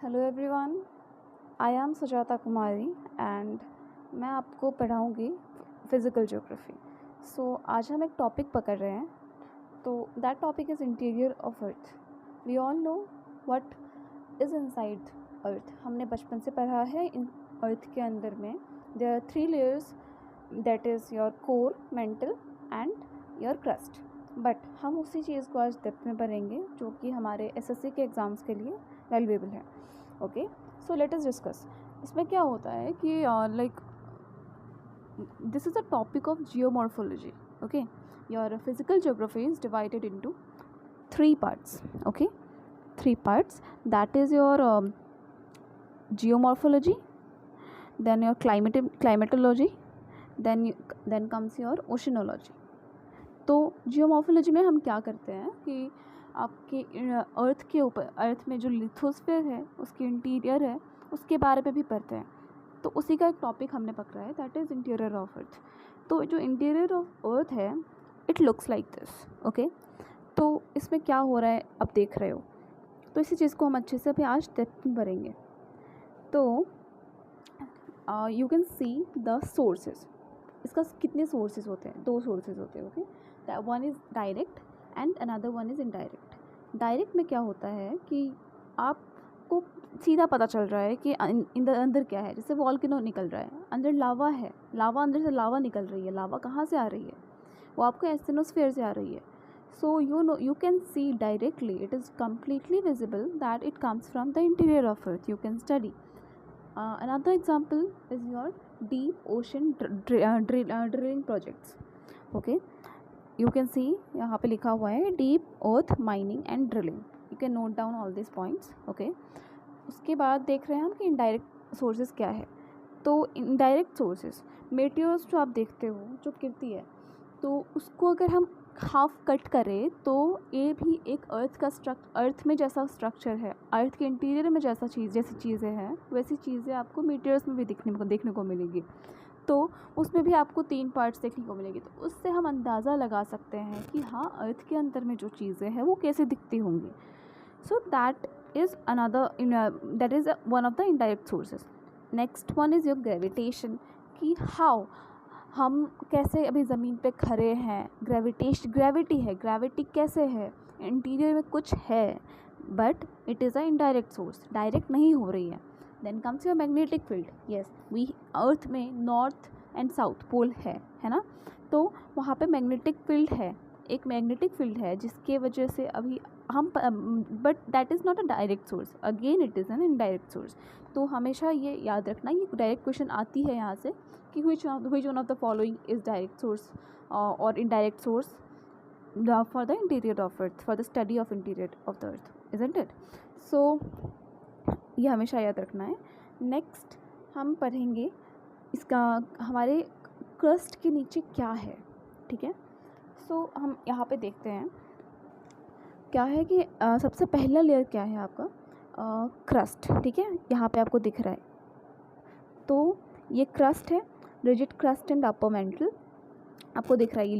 Hello everyone, I am Sujata Kumari and मैं आपको पढ़ाऊँगी physical geography. आज हम एक टॉपिक पकड़ रहे हैं। तो that topic is interior of earth. We all know what is inside earth. हमने बचपन से पढ़ा है इन अर्थ के अंदर में there are 3 layers, that is your core, mantle and your crust. But हम उसी चीज़ को आज डेप्थ में पढ़ेंगे जो कि हमारे एसएससी के एग्ज़ाम्स के लिए वैल्यूएबल है। Okay, so let us discuss. इसमें क्या होता है कि like this is a topic of geomorphology. Okay, your physical geography is divided into 3 parts. Okay, 3 parts, that is your geomorphology, then your climatology, then comes your oceanology. तो geomorphology में हम क्या करते हैं कि आपके अर्थ के ऊपर, अर्थ में जो लिथोस्फीयर है, उसकी इंटीरियर है, उसके बारे में भी पढ़ते हैं। तो उसी का एक टॉपिक हमने पकड़ा है, दैट इज़ इंटीरियर ऑफ अर्थ। तो जो इंटीरियर ऑफ अर्थ है, it looks like this. Okay, तो इसमें क्या हो रहा है अब देख रहे हो। तो इसी चीज़ को हम अच्छे से अभी आज डेप्थ में भरेंगे। तो you can see the sources. इसका कितने सोर्सेज होते हैं? 2 सोर्सेज होते हैं। Okay, one is direct and another one is indirect. Direct में क्या होता है कि आपको सीधा पता चल रहा है कि अंदर क्या है। जैसे वॉल्केनो निकल रहा है, अंदर लावा है, लावा अंदर से लावा निकल रही है। लावा कहाँ से आ रही है? वो आपको एस्टेनोस्फीयर से आ रही है। सो you can see directly, it is completely visible that it comes from the interior of earth. You can study. Another example is your deep ocean drilling projects. Okay, you can see यहाँ पे लिखा हुआ है deep earth mining and drilling. You can note down all these points. Okay, उसके बाद देख रहे हैं हम कि indirect sources क्या है। तो indirect sources, meteors जो आप देखते हो, जो गिरती है, तो उसको अगर हम हाफ कट करें तो ये भी एक अर्थ में जैसा स्ट्रक्चर है, अर्थ के इंटीरियर में जैसी चीज़ें हैं, वैसी चीज़ें आपको मीटियर्स में भी देखने को मिलेगी। तो उसमें भी आपको 3 पार्ट्स देखने को मिलेगी। तो उससे हम अंदाज़ा लगा सकते हैं कि हाँ, अर्थ के अंदर में जो चीज़ें हैं वो कैसे दिखती होंगी। So that is one of the indirect sources. Next one is your gravitation, कि हाउ हम कैसे अभी ज़मीन पे खड़े हैं, ग्रेविटी कैसे है, इंटीरियर में कुछ है, but it is a indirect source, direct नहीं हो रही है। Then comes your magnetic field. Yes, we earth में नॉर्थ एंड साउथ पोल है ना, तो वहाँ पे मैग्नेटिक फील्ड है, एक मैग्नेटिक फील्ड है जिसके वजह से अभी हम but that is not a direct source, again it is an indirect source. तो हमेशा ये याद रखना, ये डायरेक्ट क्वेश्चन आती है यहाँ से कि which one of the following is direct source or indirect source for the interior of earth, for the study of interior of the earth, isn't it? So ये हमेशा याद रखना है। नेक्स्ट हम पढ़ेंगे इसका हमारे क्रस्ट के नीचे क्या है। ठीक है, सो हम यहाँ पे देखते हैं क्या है कि सबसे पहला लेयर क्या है आपका, क्रस्ट। ठीक है, यहाँ पे आपको दिख रहा है, तो ये क्रस्ट है, rigid crust and upper mantle आपको दिख रहा है। ये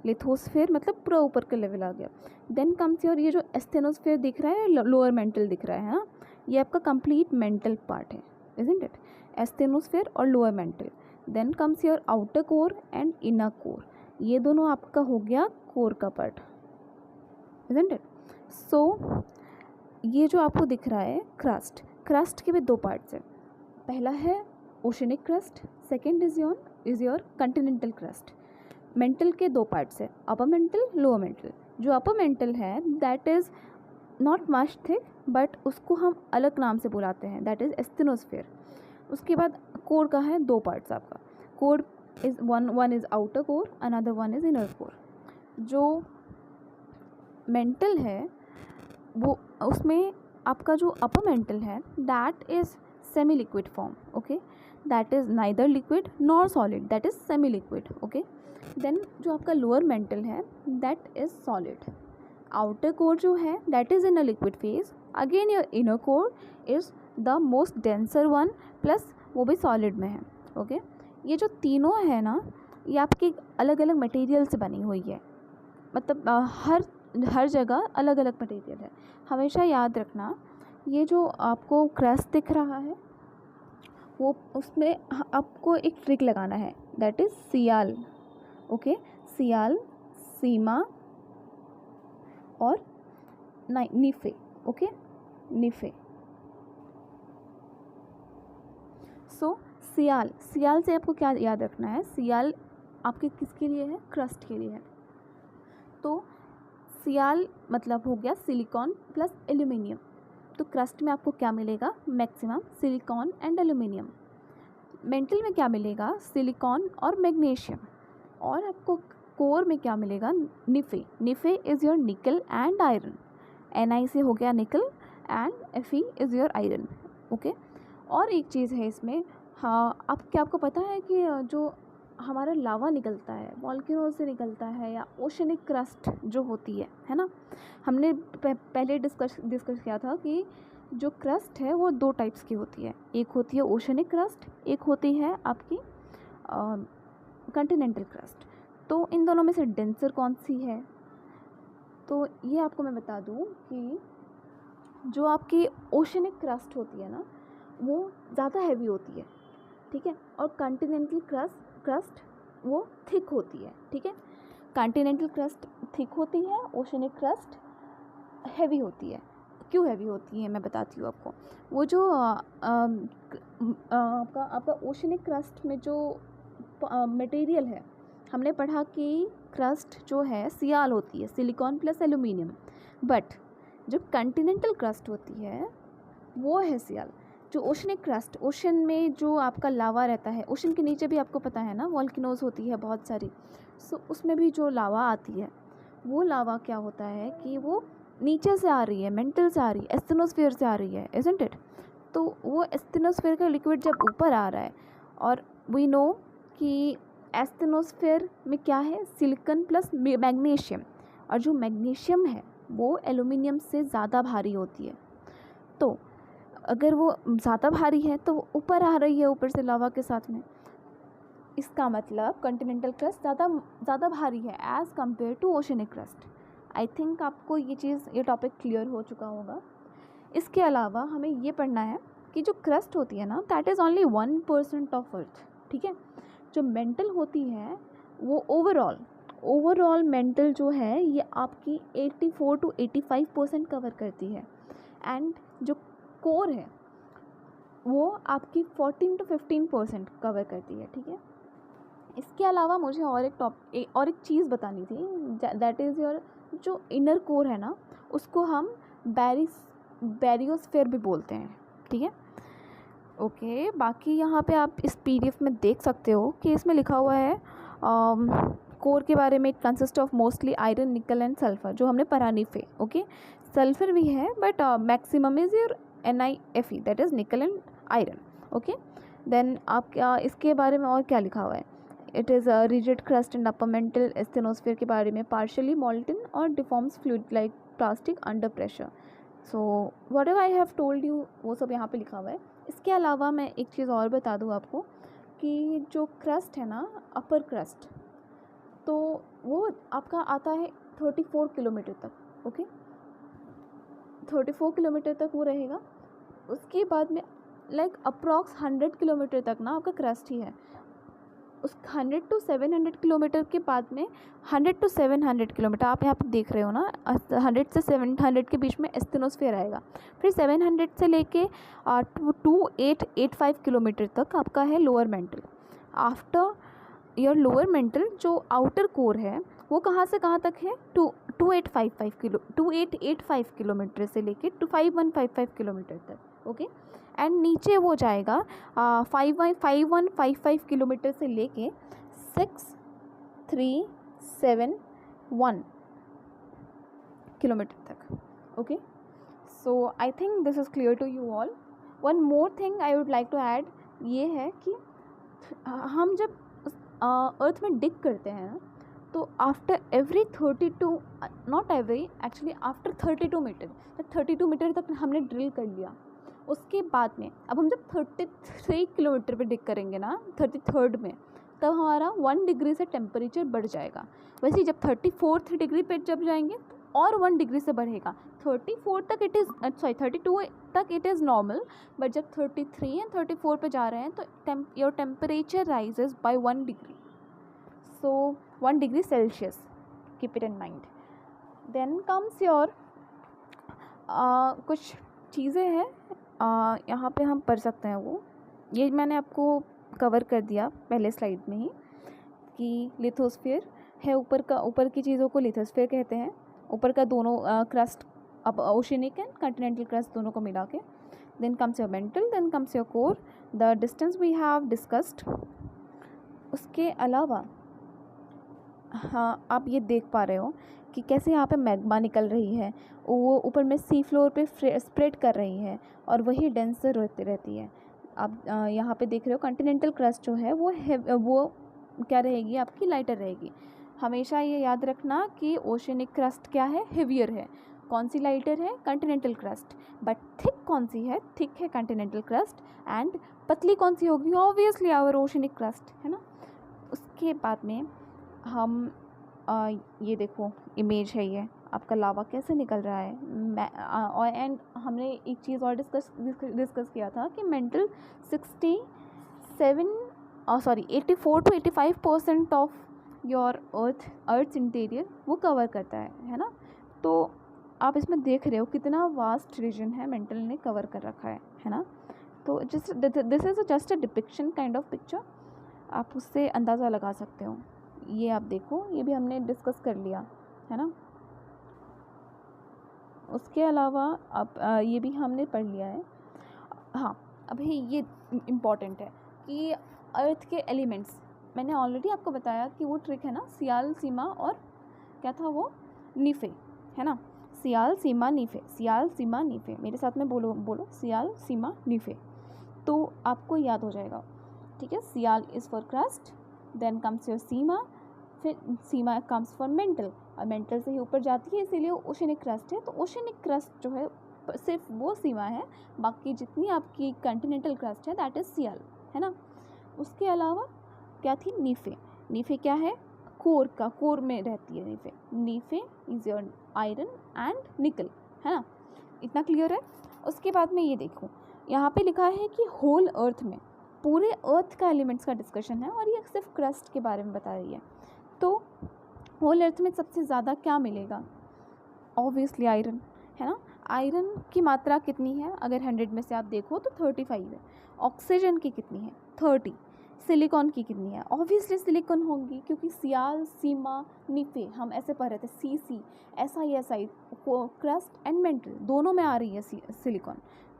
लिथोस्फीयर मतलब पूरा ऊपर का लेवल आ गया। देन कम्स योर ये जो एस्थेनोस्फीयर दिख रहा है, लोअर मेंटल दिख रहा है ना, ये आपका कंप्लीट मेंटल पार्ट है, इजंट इट? एस्थेनोस्फीयर और lower mantle. Then comes your outer core and inner core, ये दोनों आपका हो गया कोर का पार्ट, इजंट इट? सो ये जो आपको दिख रहा है क्रस्ट के भी 2 पार्ट्स हैं। पहला है oceanic crust, second is your Continental crust. Mental के 2 पार्ट्स है, अपर मेंटल, लोअर मेंटल। जो अपर मेंटल है that is not much thick, but उसको हम अलग नाम से बुलाते हैं, दैट इज़ एस्थेनोस्फीयर। उसके बाद कोर का है 2 पार्ट्स आपका। Core is one is outer core, another one is inner core. जो मेंटल है वो उसमें आपका जो अपर मेंटल है that is semi liquid form. Okay, that is neither liquid nor solid, that is semi liquid. Okay, then जो आपका lower mantle है that is solid. Outer core जो है that is in a liquid phase. Again your inner core is the most denser one, plus वो भी solid में है। Okay, ये जो तीनों है ना, ये आपकी अलग अलग मटेरियल से बनी हुई है, मतलब हर जगह अलग अलग मटेरियल है। हमेशा याद रखना ये जो आपको क्रस्ट दिख रहा है वो उसमें आपको एक ट्रिक लगाना है, दैट इज़ सियाल। ओके, सियाल, सीमा और निफे। ओके, निफे। सो सियाल, सियाल से आपको क्या याद रखना है, सियाल आपके किसके लिए है, क्रस्ट के लिए है। तो सियाल मतलब हो गया सिलिकॉन प्लस एल्यूमिनियम। तो क्रस्ट में आपको क्या मिलेगा, maximum silicon and aluminium. Mental में क्या मिलेगा, सिलिकॉन और मैग्नीशियम। और आपको कोर में क्या मिलेगा, NiFe. NiFe is your nickel and iron. Ni से हो गया nickel and Fe is your iron. Okay, और एक चीज़ है इसमें, हाँ, आपको पता है कि जो हमारा लावा निकलता है वॉल्केनो से निकलता है, या ओशनिक क्रस्ट जो होती है ना, हमने पहले डिस्कस किया था कि जो क्रस्ट है वो 2 टाइप्स की होती है, एक होती है ओशनिक क्रस्ट, एक होती है आपकी कॉन्टिनेंटल क्रस्ट। तो इन दोनों में से डेंसर कौन सी है, तो ये आपको मैं बता दूं कि जो आपकी ओशनिक क्रस्ट होती है ना वो ज़्यादा हैवी होती है, ठीक है, और कॉन्टिनेंटल क्रस्ट वो थिक होती है, ठीक है। कॉन्टिनेंटल क्रस्ट थिक होती है, ओशनिक क्रस्ट हैवी होती है। क्यों हैवी होती है मैं बताती हूँ आपको। वो जो आपका ओशनिक क्रस्ट में जो मटेरियल है, हमने पढ़ा कि क्रस्ट जो है सियाल होती है, सिलिकॉन प्लस एल्यूमिनियम, बट जो कॉन्टिनेंटल क्रस्ट होती है वो है सियाल। जो ओशनिक क्रस्ट, ओशन में जो आपका लावा रहता है, ओशन के नीचे भी आपको पता है ना वॉल्केनोज होती है बहुत सारी, सो उसमें भी जो लावा आती है वो लावा क्या होता है कि वो नीचे से आ रही है, मेंटल से आ रही है, एस्थेनोस्फीयर से आ रही है, इजंट इट। तो वो एस्थेनोस्फीयर का लिक्विड जब ऊपर आ रहा है, और वी नो कि एस्थेनोस्फीयर में क्या है, सिलिकॉन प्लस मैग्नीशियम, और जो मैग्नीशियम है वो एल्यूमिनियम से ज़्यादा भारी होती है। तो अगर वो ज़्यादा भारी है तो वो ऊपर आ रही है, ऊपर से लावा के साथ में, इसका मतलब कॉन्टिनेंटल क्रस्ट ज़्यादा भारी है as compare to oceanic crust. I think आपको ये टॉपिक क्लियर हो चुका होगा। इसके अलावा हमें ये पढ़ना है कि जो क्रस्ट होती है ना, that is only 1% of earth, ठीक है। जो मेंटल होती है वो ओवरऑल मेंटल जो है ये आपकी 84 to 85% कवर करती है, एंड जो कोर है वो आपकी 14 to 15% कवर करती है, ठीक है। इसके अलावा मुझे और एक चीज़ बतानी थी, दैट इज़ योर जो इनर कोर है ना, उसको हम बैरियोस्फीयर भी बोलते हैं, ठीक है। ओके, बाकी यहाँ पे आप इस PDF में देख सकते हो कि इसमें लिखा हुआ है कोर के बारे में, it consist of mostly iron, nickel and sulphur, जो हमने पढ़ा निफे। ओके, सल्फर भी है but maximum is your NiFe, that is nickel and iron. Okay, then आप क्या इसके बारे में और क्या लिखा हुआ है, it is rigid crust and upper mantle asthenosphere के बारे में, पार्शियली मॉल्टन और deforms fluid like plastic under pressure. So what ever I have told you वो सब यहाँ पे लिखा हुआ है। इसके अलावा मैं एक चीज़ और बता दूँ आपको कि जो क्रस्ट है ना, अपर क्रस्ट, तो वो आपका आता है 34 किलोमीटर तक। ओके, 34 किलोमीटर तक वो रहेगा। उसके बाद में लाइक अप्रॉक्स 100 किलोमीटर तक ना आपका क्रस्ट ही है। उस 100 to 700 किलोमीटर के बाद में 100 to 700 किलोमीटर आप यहाँ पे देख रहे हो ना, 100 से 700 के बीच में एस्थेनोस्फीयर आएगा। फिर 700 से लेके 2885 किलोमीटर तक आपका है lower mental. After your lower mental जो आउटर कोर है वो कहाँ से कहाँ तक है, 2885 किलोमीटर से लेके 5155 किलोमीटर तक। ओके, एंड नीचे वो जाएगा 5155 किलोमीटर से लेके 6371 किलोमीटर तक। Okay, so I think this is clear to you all. One more thing I would like to add, ये है कि हम जब अर्थ में डिग करते हैं ना, तो after every 32 not every actually after 32 metre, जब 32 मीटर तक हमने ड्रिल कर लिया, उसके बाद में अब हम जब 33 किलोमीटर पे डिग करेंगे ना, 33rd में, तब हमारा 1 डिग्री से टेम्परेचर बढ़ जाएगा। वैसे जब 34th डिग्री पे जब जाएंगे और 1 डिग्री से बढ़ेगा। 34 तक इट इज़ 32 तक इट इज़ नॉर्मल, बट जब 33 एंड 34 पे जा रहे हैं तो your temperature rises by 1 degree, so 1 degree celsius, keep it in mind. Then comes your कुछ चीज़ें हैं यहाँ पे हम पढ़ सकते हैं, वो ये मैंने आपको कवर कर दिया पहले स्लाइड में ही कि लिथोस्फीयर है, ऊपर की चीज़ों को लिथोस्फीयर कहते हैं, ऊपर का दोनों क्रस्ट, अब ओशनिक एंड कॉन्टिनेंटल क्रस्ट दोनों को मिला के। Then comes your mantle, then comes your core, the distance we have discussed. उसके अलावा हाँ, आप ये देख पा रहे हो कि कैसे यहाँ पे मैग्मा निकल रही है, वो ऊपर में सी फ्लोर पे स्प्रेड कर रही है और वही डेंसर रहती है। आप यहाँ पे देख रहे हो कॉन्टिनेंटल क्रस्ट जो है वो क्या रहेगी, आपकी लाइटर रहेगी। हमेशा ये याद रखना कि ओशनिक क्रस्ट क्या है, हेवियर है। कौन सी लाइटर है, कॉन्टिनेंटल क्रस्ट। बट थिक कौन सी है, थिक है कॉन्टिनेंटल क्रस्ट। एंड पतली कौन सी होगी, ऑब्वियसली आवर ओशनिक क्रस्ट, है ना। उसके बाद में हम ये देखो इमेज है, ये आपका लावा कैसे निकल रहा है। एंड हमने एक चीज़ और डिस्कस किया था कि mental 84 to 85% of your earth interior वो कवर करता है ना। तो आप इसमें देख रहे हो कितना वास्ट रीजन है मेंटल ने कवर कर रखा है ना। तो this is just a depiction kind of picture, आप उससे अंदाज़ा लगा सकते हो। ये आप देखो, ये भी हमने डिस्कस कर लिया है ना। उसके अलावा अब ये भी हमने पढ़ लिया है। हाँ, अभी ये इम्पॉर्टेंट है कि अर्थ के एलिमेंट्स, मैंने ऑलरेडी आपको बताया कि वो ट्रिक है ना, सियाल, सीमा और क्या था वो, नीफे, है ना। सियाल, सीमा, नीफे, सियाल, सीमा, नीफे, मेरे साथ में बोलो सियाल, सीमा, नीफे, तो आपको याद हो जाएगा। ठीक है, SiAl is for crust, then comes your SiMa, फिर सीमा कम्स फॉर मेंटल, और मेंटल से ही ऊपर जाती है इसीलिए ओशनिक क्रस्ट है। तो ओशनिक क्रस्ट जो है सिर्फ वो सीमा है, बाकी जितनी आपकी कॉन्टिनेंटल क्रस्ट है दैट इज़ सियाल, है ना। उसके अलावा क्या थी, नीफे। नीफे क्या है, कोर में रहती है NiFe. NiFe is your iron and nickel, है ना। इतना क्लियर है। उसके बाद में ये देखो, यहाँ पे लिखा है कि होल अर्थ में, पूरे अर्थ का एलिमेंट्स का डिस्कशन है और ये सिर्फ क्रस्ट के बारे में बता रही है। तो होल अर्थ में सबसे ज़्यादा क्या मिलेगा, ऑब्वियसली आयरन, है ना। आयरन की मात्रा कितनी है, अगर 100 में से आप देखो तो 35 है। ऑक्सीजन की कितनी है, 30। सिलिकॉन की कितनी है, ऑब्वियसली सिलिकॉन होंगी, क्योंकि सियाल, सीमा, नीफे हम ऐसे पढ़ रहे थे, सी SI क्रस्ट एंड मेंटल दोनों में आ रही है सिलिकॉन।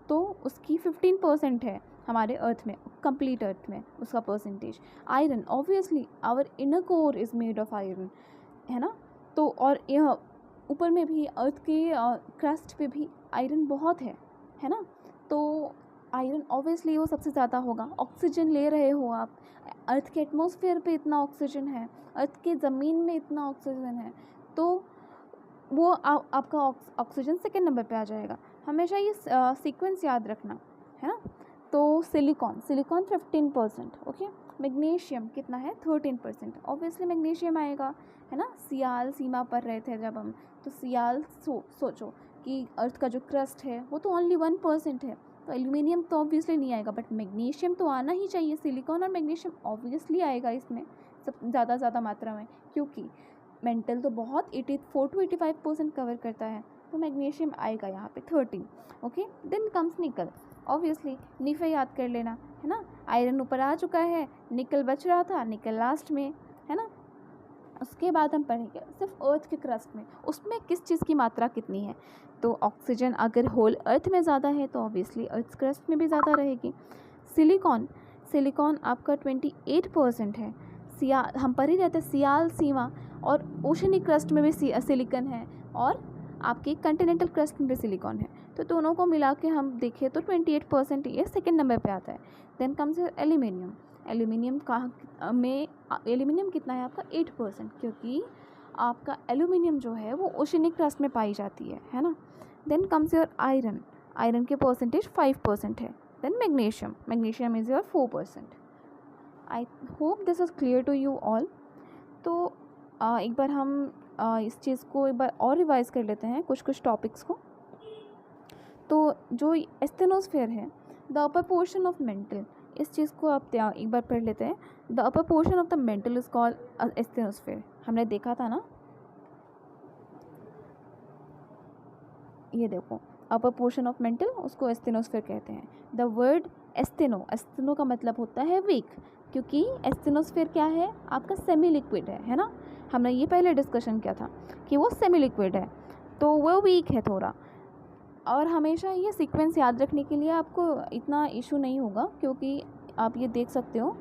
तो उसकी 15% है हमारे अर्थ में, कंप्लीट अर्थ में उसका percentage. Iron, obviously our inner core is made of iron, है ना। तो और यह ऊपर में भी अर्थ के क्रस्ट पे भी आयरन बहुत है ना। तो आयरन ऑब्वियसली वो सबसे ज़्यादा होगा। ऑक्सीजन ले रहे हो आप, अर्थ के एटमॉस्फेयर पे इतना ऑक्सीजन है, अर्थ के ज़मीन में इतना ऑक्सीजन है, तो वो आपका ऑक्सीजन सेकेंड नंबर पे आ जाएगा। हमेशा ये सीक्वेंस याद रखना, है ना। तो सिलिकॉन 15%, ओके। मैग्नीशियम कितना है, 13%, ऑब्वियसली मैग्नीशियम आएगा, है ना। सियाल, सीमा पर रहे थे जब हम, तो सियाल सोचो कि अर्थ का जो क्रस्ट है वो तो ओनली 1% है, तो एल्यूमिनियम तो ऑब्वियसली नहीं आएगा, बट मैग्नीशियम तो आना ही चाहिए। सिलिकॉन और मैग्नीशियम ऑब्वियसली आएगा इसमें सब ज़्यादा मात्रा में, क्योंकि मेंटल तो बहुत 84 to 85% कवर करता है, तो मैग्नीशियम आएगा यहाँ पे 13, ओके। देन कम्स निकल, ऑब्वियसली नीफे याद कर लेना, है ना। आयरन ऊपर आ चुका है, निकल बच रहा था, निकल लास्ट में, है ना। उसके बाद हम पढ़ेंगे सिर्फ अर्थ के क्रस्ट में, उसमें किस चीज़ की मात्रा कितनी है। तो ऑक्सीजन अगर होल अर्थ में ज़्यादा है तो ऑब्वियसली अर्थ क्रस्ट में भी ज़्यादा रहेगी। सिलिकॉन आपका 28% है। हम पर ही रहते हैं सियाल, सीमा और ओशनिक क्रस्ट में भी सिलिकॉन है, और आपके कंटिनेंटल क्रस्ट में भी सिलिकॉन है, तो दोनों को मिला के हम देखें तो 28% ये सेकेंड नंबर पे आता है। Then comes aluminium. एल्यूमिनियम कितना है आपका, 8%, क्योंकि आपका एल्यूमिनियम जो है वो ओशनिक क्रस्ट में पाई जाती है ना। देन कम्स योर आयरन के परसेंटेज 5% है। Then magnesium is your 4%। I hope this is clear to you all. तो एक बार हम इस चीज़ को एक बार और रिवाइज कर लेते हैं, कुछ टॉपिक्स को। तो जो एस्थेनोस्फेयर है, the upper portion of mental, इस चीज़ को आप एक बार पढ़ लेते हैं। The upper portion of the mental is called asthenosphere. हमने देखा था ना, ये देखो, अपर पोर्शन ऑफ मेंटल, उसको एस्थेनोस्फेयर कहते हैं। द वर्ड एस्थेनो का मतलब होता है वीक, क्योंकि एस्थेनोस्फेयर क्या है, आपका सेमी लिक्विड है ना। हमने ये पहले डिस्कशन किया था कि वो सेमी लिक्विड है, तो वो वीक है थोड़ा। और हमेशा ये सीक्वेंस याद रखने के लिए आपको इतना इशू नहीं होगा, क्योंकि आप ये देख सकते हो,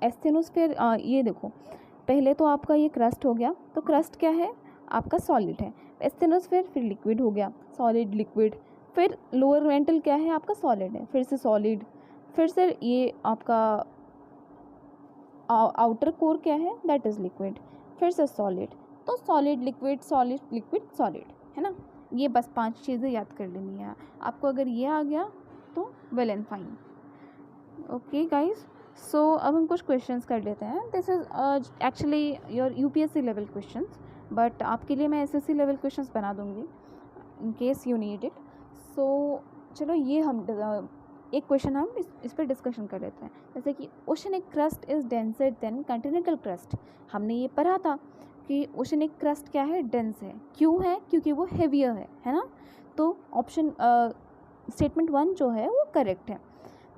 एस्थेनोस्फेयर, ये देखो, पहले तो आपका ये क्रस्ट हो गया, तो क्रस्ट क्या है, आपका सॉलिड है। एस्थेनोस्फेयर फिर लिक्विड हो गया, सॉलिड लिक्विड, फिर लोअर मेंटल क्या है आपका, सॉलिड है, फिर से सॉलिड, फिर से ये आपका आउटर कोर क्या है, दैट इज़ लिक्विड, फिर से सॉलिड। तो सॉलिड लिक्विड सॉलिड, है ना। ये बस 5 चीज़ें याद कर लेनी है आपको। अगर ये आ गया तो well and fine. Okay guys, so अब हम कुछ क्वेश्चंस कर लेते हैं। This is actually your UPSC level questions, but आपके लिए मैं एसएससी लेवल क्वेश्चंस बना दूँगी in case you need it. So चलो, ये हम एक क्वेश्चन हम इस पर डिस्कशन कर लेते हैं। जैसे कि oceanic crust is denser then continental crust. हमने ये पढ़ा था कि ओशनिक क्रस्ट क्या है, डेंस है। क्यों है, क्योंकि वो हेवियर है ना। तो ऑप्शन स्टेटमेंट 1 जो है वो करेक्ट है।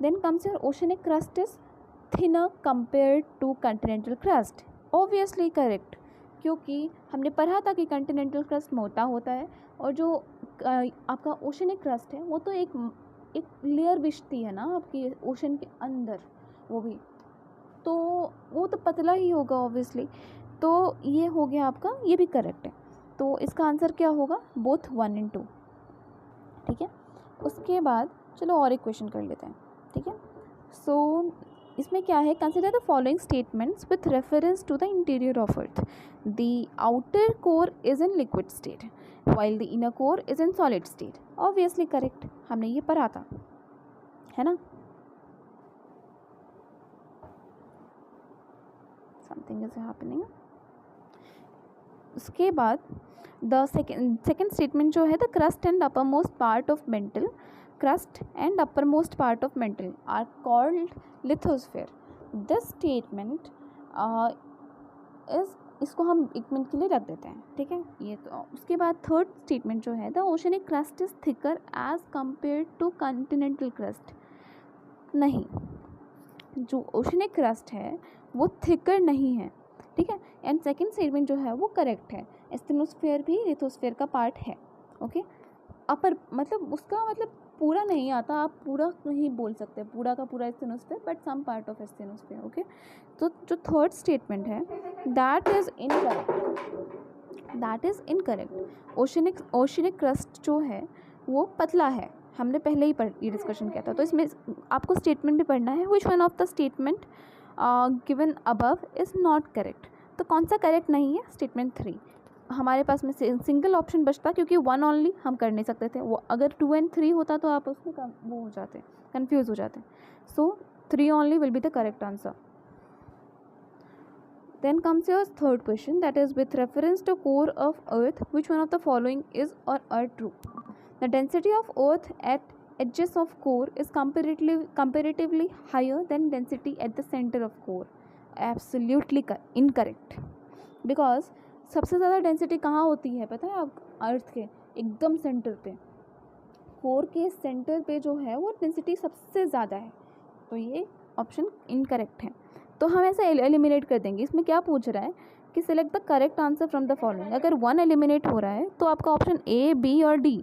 Then comes your oceanic crust is thinner compared to continental crust. Obviously correct, क्योंकि हमने पढ़ा था कि कॉन्टिनेंटल क्रस्ट मोटा होता है, और जो आपका ओशनिक क्रस्ट है वो तो एक लेयर बिछती है ना आपकी ओशन के अंदर, वो भी तो वो तो पतला ही होगा ऑब्वियसली। तो ये हो गया आपका, ये भी करेक्ट है। तो इसका आंसर क्या होगा, बोथ 1 and 2। ठीक है, उसके बाद चलो और एक क्वेश्चन कर लेते हैं। ठीक है, सो इसमें क्या है, consider the following statements with reference to the interior of Earth. The outer core is in liquid state while the inner core is in solid state। obviously correct, हमने ये पढ़ा था, है ना। something is happening। उसके बाद the second statement जो है, the crust and uppermost part of mantle, crust and uppermost part of mantle are called lithosphere. This statement is, इसको हम 1 मिनट के लिए रख देते हैं। ठीक है, ये तो। उसके बाद थर्ड स्टेटमेंट जो है, the oceanic crust is thicker as compare to continental crust. नहीं, जो ओशनिक क्रस्ट है वो थिकर नहीं है। ठीक है, एंड सेकंड स्टेटमेंट जो है वो करेक्ट है। एस्थेनोस्फेयर भी लिथोस्फेयर का पार्ट है। ओके, अपर मतलब उसका मतलब पूरा नहीं आता, आप पूरा नहीं बोल सकते पूरा का पूरा asthenosphere, but some part of asthenosphere. Okay, तो जो थर्ड स्टेटमेंट है that is incorrect. Oceanic crust जो है वो पतला है, हमने पहले ही ये डिस्कशन किया था। तो इसमें आपको स्टेटमेंट भी पढ़ना है, which one of the statement given above is not correct. तो कौन सा करेक्ट नहीं है, स्टेटमेंट 3। हमारे पास में सिंगल ऑप्शन बचता, क्योंकि 1 ओनली हम कर नहीं सकते थे। वो अगर 2 and 3 होता तो आप उसमें वो हो जाते, कंफ्यूज हो जाते। सो 3 only will be the correct answer. Then comes your third question, that is with reference to core of earth, which one of the following is or are true? The density of earth at edges of core is comparatively higher than density at the center of core। Absolutely incorrect, because सबसे ज़्यादा density कहाँ होती है पता है आप, अर्थ के एकदम सेंटर पे, कोर के सेंटर पे जो है वो डेंसिटी सबसे ज़्यादा है। तो ये ऑप्शन इनकरेक्ट है। तो हम ऐसे एलिमिनेट कर देंगे। इसमें क्या पूछ रहा है कि select the correct answer from the following. अगर 1 एलिमिनेट हो रहा है तो आपका ऑप्शन A, B और D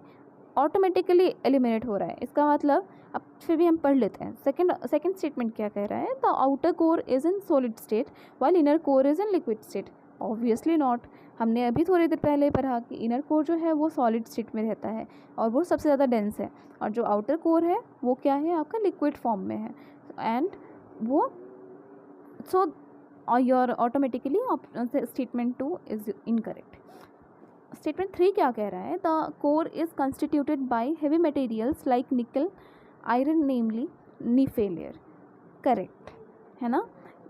ऑटोमेटिकली एलिमिनेट हो रहा है। इसका मतलब अब फिर भी हम पढ़ लेते हैं। सेकंड स्टेटमेंट क्या कह रहा है, the outer core is in solid state while inner core is in liquid state. Obviously not, हमने अभी थोड़ी देर पहले पढ़ा कि इनर कोर जो है वो सॉलिड स्टेट में रहता है और वो सबसे ज़्यादा डेंस है, और जो आउटर कोर है वो क्या है आपका, लिक्विड फॉर्म में है। एंड वो so your automatically statement 2 is incorrect. Statement 3 क्या कह रहा है, the core is constituted by heavy materials like nickel iron namely ni failure. Correct, है ना।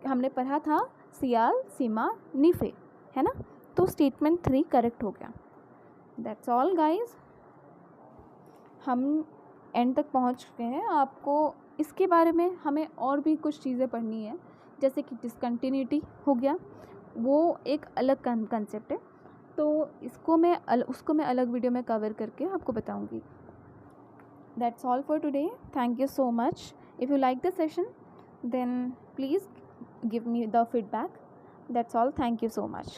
हमने पढ़ा था सियाल, सीमा, नीफे, है ना। तो स्टेटमेंट 3 करेक्ट हो गया। दैट्स ऑल गाइज, हम एंड तक पहुंच चुके हैं। आपको इसके बारे में हमें और भी कुछ चीज़ें पढ़नी है, जैसे कि डिसकंटिन्यूटी हो गया, वो एक अलग कंसेप्ट है, तो उसको मैं अलग वीडियो में कवर करके आपको बताऊंगी। That's all for today, thank you so much. If you like the session then please give me the feedback. That's all, thank you so much.